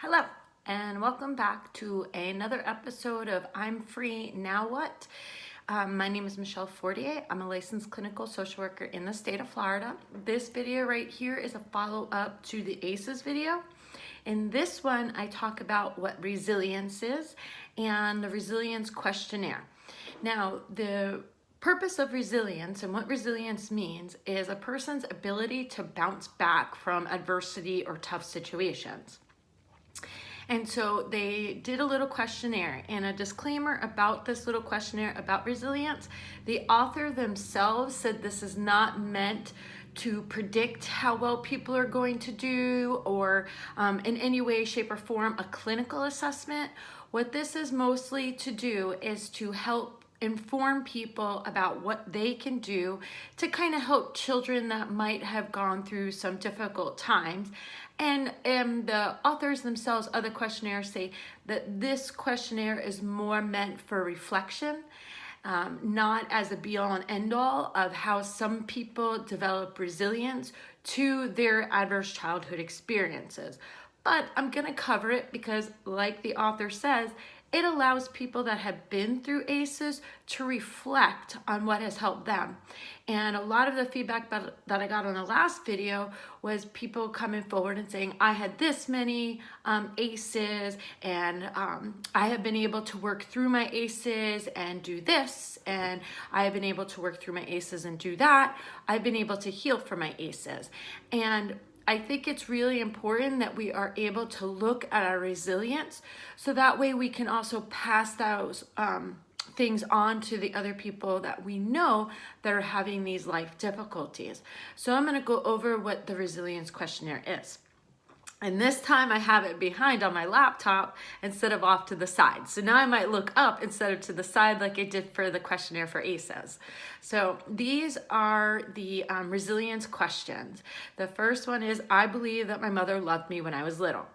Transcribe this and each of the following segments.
Hello, and welcome back to another episode of I'm Free, Now What? My name is Michelle Fortier. I'm a licensed clinical social worker in the state of Florida. This video right here is a follow-up to the ACES video. In this one, I talk about what resilience is and the resilience questionnaire. Now, the purpose of resilience and what resilience means is a person's ability to bounce back from adversity or tough situations. And so they did a little questionnaire, and a disclaimer about this little questionnaire about resilience. The author themselves said this is not meant to predict how well people are going to do or in any way, shape, or form a clinical assessment. What this is mostly to do is to help inform people about what they can do to kind of help children that might have gone through some difficult times. And the authors themselves, other questionnaires say that this questionnaire is more meant for reflection, not as a be-all and end-all of how some people develop resilience to their adverse childhood experiences. But I'm going to cover it because, like the author says, it allows people that have been through ACEs to reflect on what has helped them. And a lot of the feedback that I got on the last video was people coming forward and saying, I had this many ACEs, and I have been able to work through my ACEs and do this, and I have been able to work through my ACEs and do that. I've been able to heal from my ACEs. And I think it's really important that we are able to look at our resilience so that way we can also pass those things on to the other people that we know that are having these life difficulties. So I'm going to go over what the resilience questionnaire is. And this time I have it behind on my laptop instead of off to the side. So now I might look up instead of to the side like I did for the questionnaire for ACES. So these are the resilience questions. The first one is, I believe that my mother loved me when I was little.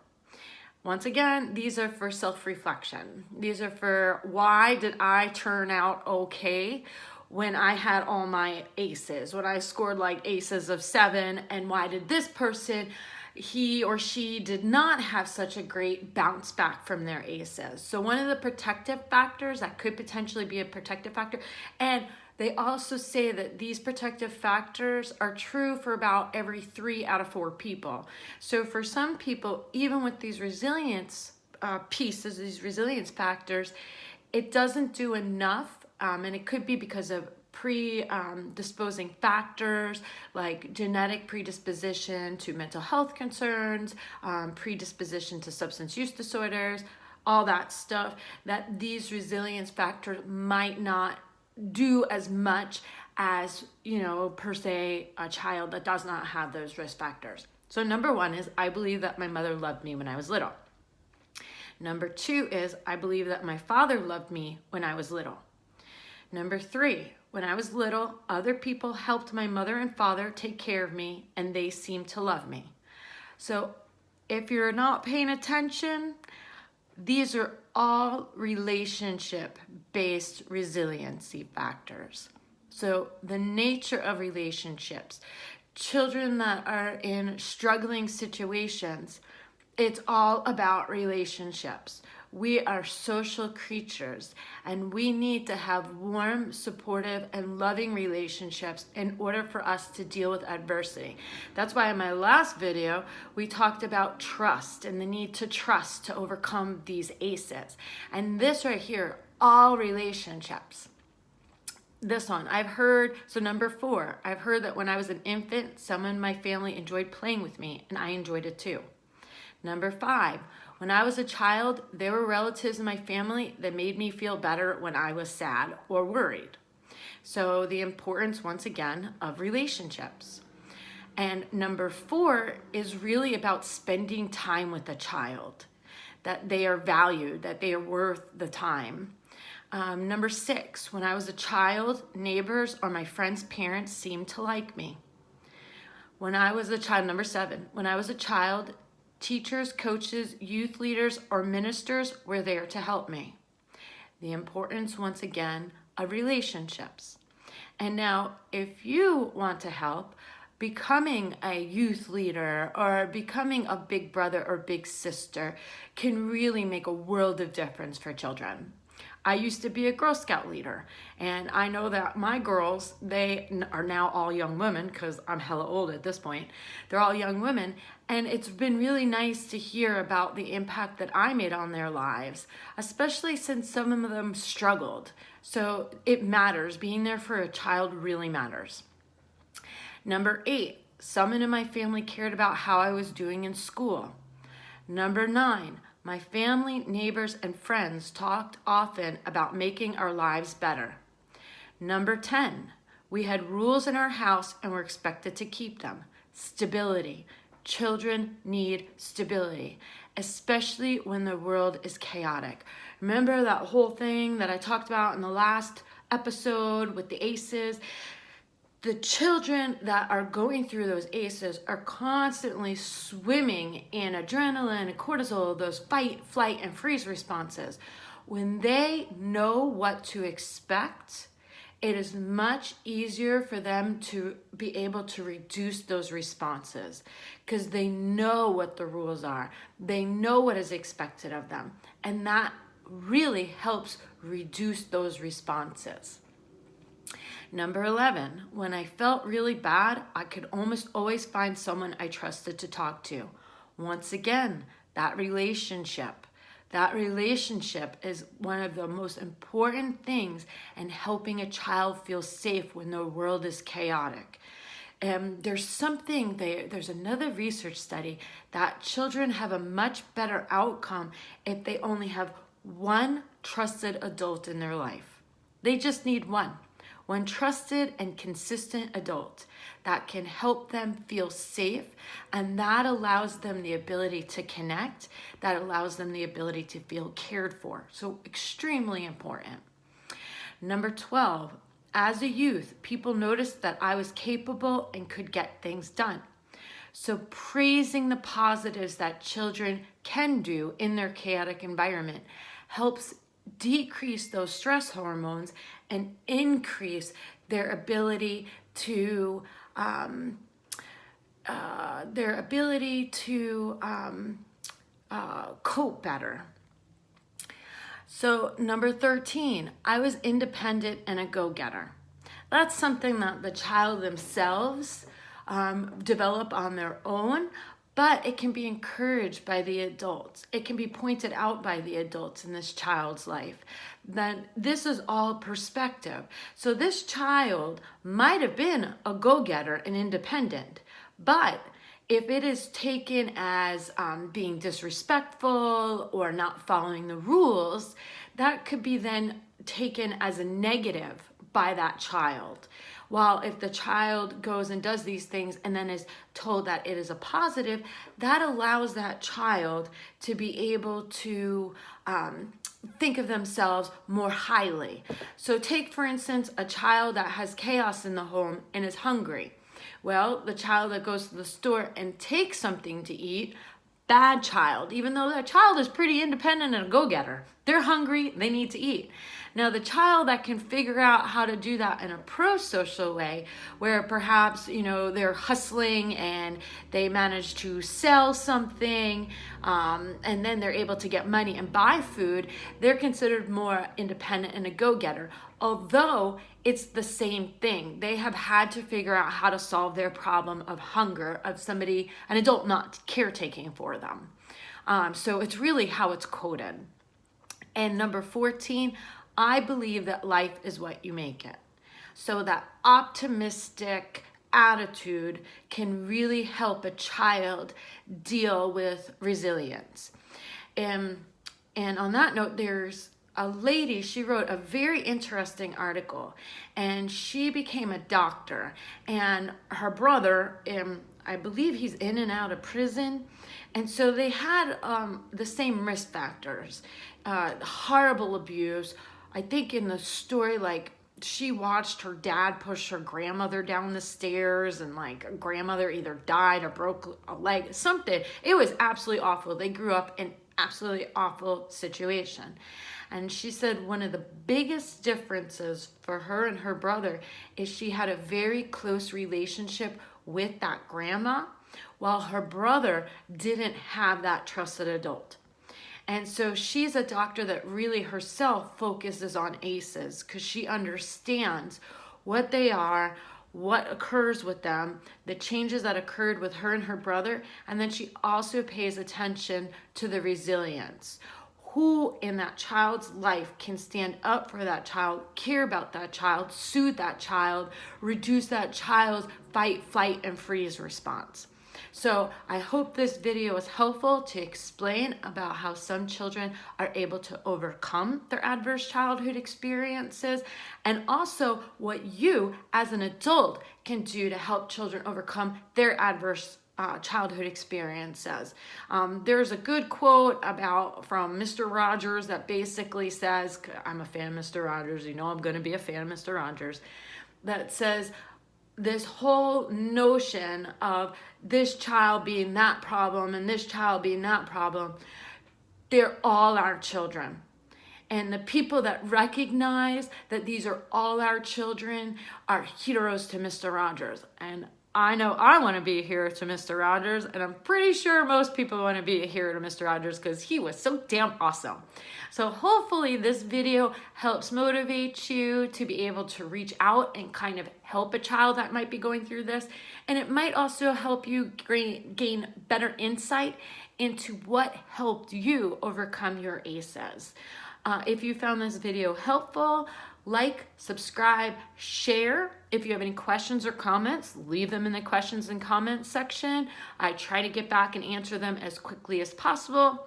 Once again, these are for self-reflection. These are for why did I turn out okay when I had all my ACEs, when I scored like ACEs of 7, and why did this person, he or she did not have such a great bounce back from their ACEs. So one of the protective factors that could potentially be a protective factor, and they also say that these protective factors are true for about every 3 out of 4 people. So for some people, even with these resilience pieces, these resilience factors, it doesn't do enough, and it could be because of predisposing factors like genetic predisposition to mental health concerns, predisposition to substance use disorders, all that stuff, that these resilience factors might not do as much as, per se, a child that does not have those risk factors. So number 1 is, I believe that my mother loved me when I was little. Number 2 is, I believe that my father loved me when I was little. Number 3, when I was little, other people helped my mother and father take care of me, and they seemed to love me. So if you're not paying attention, these are all relationship-based resiliency factors. So the nature of relationships, children that are in struggling situations, it's all about relationships. We are social creatures, and we need to have warm, supportive, and loving relationships in order for us to deal with adversity. That's why in my last video, we talked about trust and the need to trust to overcome these ACEs. And this right here, all relationships. This one, so number 4, I've heard that when I was an infant, someone in my family enjoyed playing with me, and I enjoyed it too. Number 5, when I was a child, there were relatives in my family that made me feel better when I was sad or worried. So the importance, once again, of relationships. And number 4 is really about spending time with a child, that they are valued, that they are worth the time. Number 6, when I was a child, neighbors or my friends' parents seemed to like me. When I was a child, number 7, when I was a child, teachers, coaches, youth leaders, or ministers were there to help me. The importance, once again, of relationships. And now, if you want to help, becoming a youth leader or becoming a big brother or big sister can really make a world of difference for children. I used to be a Girl Scout leader, and I know that my girls, they are now all young women, because I'm hella old at this point. They're all young women, and it's been really nice to hear about the impact that I made on their lives, especially since some of them struggled. So it matters. Being there for a child really matters. Number 8, someone in my family cared about how I was doing in school. Number 9, my family, neighbors, and friends talked often about making our lives better. Number 10, we had rules in our house and were expected to keep them. Stability. Children need stability, especially when the world is chaotic. Remember that whole thing that I talked about in the last episode with the ACES? The children that are going through those ACEs are constantly swimming in adrenaline and cortisol, those fight, flight, and freeze responses. When they know what to expect, it is much easier for them to be able to reduce those responses because they know what the rules are. They know what is expected of them. And that really helps reduce those responses. Number 11, when I felt really bad, I could almost always find someone I trusted to talk to. Once again, that relationship. That relationship is one of the most important things in helping a child feel safe when the world is chaotic. There's something there, there's another research study that children have a much better outcome if they only have one trusted adult in their life. They just need one trusted and consistent adult that can help them feel safe, and that allows them the ability to connect, that allows them the ability to feel cared for. So extremely important. Number 12, as a youth, people noticed that I was capable and could get things done. So praising the positives that children can do in their chaotic environment helps decrease those stress hormones and increase their ability to cope better. So number 13, I was independent and a go-getter. That's something that the child themselves develop on their own, but it can be encouraged by the adults. It can be pointed out by the adults in this child's life. Then this is all perspective. So this child might have been a go-getter and independent, but if it is taken as being disrespectful or not following the rules, that could be then taken as a negative by that child. While if the child goes and does these things and then is told that it is a positive, that allows that child to be able to think of themselves more highly. So take, for instance, a child that has chaos in the home and is hungry. Well, the child that goes to the store and takes something to eat, bad child, even though that child is pretty independent and a go-getter. They're hungry, they need to eat. Now, the child that can figure out how to do that in a pro-social way, where perhaps, they're hustling and they manage to sell something, and then they're able to get money and buy food, they're considered more independent and a go-getter. Although it's the same thing. They have had to figure out how to solve their problem of hunger of somebody, an adult not caretaking for them. So it's really how it's coded. And number 14, I believe that life is what you make it. So that optimistic attitude can really help a child deal with resilience. And on that note, there's a lady, she wrote a very interesting article, and she became a doctor, and her brother, I believe he's in and out of prison, and so they had the same risk factors, horrible abuse. I think in the story, she watched her dad push her grandmother down the stairs, and her grandmother either died or broke a leg, something. It was absolutely awful. They grew up in absolutely awful situation. And she said one of the biggest differences for her and her brother is she had a very close relationship with that grandma, while her brother didn't have that trusted adult. And so she's a doctor that really herself focuses on ACEs because she understands what they are, what occurs with them, the changes that occurred with her and her brother, and then she also pays attention to the resilience. Who in that child's life can stand up for that child, care about that child, soothe that child, reduce that child's fight, flight, and freeze response. So I hope this video is helpful to explain about how some children are able to overcome their adverse childhood experiences, and also what you as an adult can do to help children overcome their adverse childhood experiences. There's a good quote from Mr. Rogers that basically says, I'm a fan of Mr. Rogers, you know I'm going to be a fan of Mr. Rogers, that says, this whole notion of this child being that problem and this child being that problem, they're all our children. And the people that recognize that these are all our children are heroes to Mr. Rogers. And I know I want to be a hero to Mr. Rogers, and I'm pretty sure most people want to be a hero to Mr. Rogers because he was so damn awesome. So hopefully this video helps motivate you to be able to reach out and kind of help a child that might be going through this. And it might also help you gain better insight into what helped you overcome your ACEs. If you found this video helpful, like, subscribe, share. If you have any questions or comments, leave them in the questions and comments section. I try to get back and answer them as quickly as possible.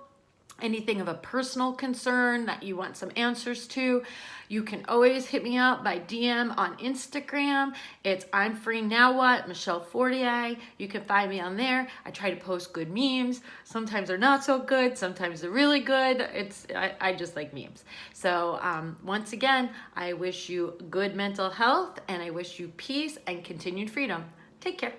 Anything of a personal concern that you want some answers to, you can always hit me up by DM on Instagram. It's I'm Free Now What, Michelle Fortier. You can find me on there. I try to post good memes. Sometimes they're not so good. Sometimes they're really good. I just like memes. So once again, I wish you good mental health, and I wish you peace and continued freedom. Take care.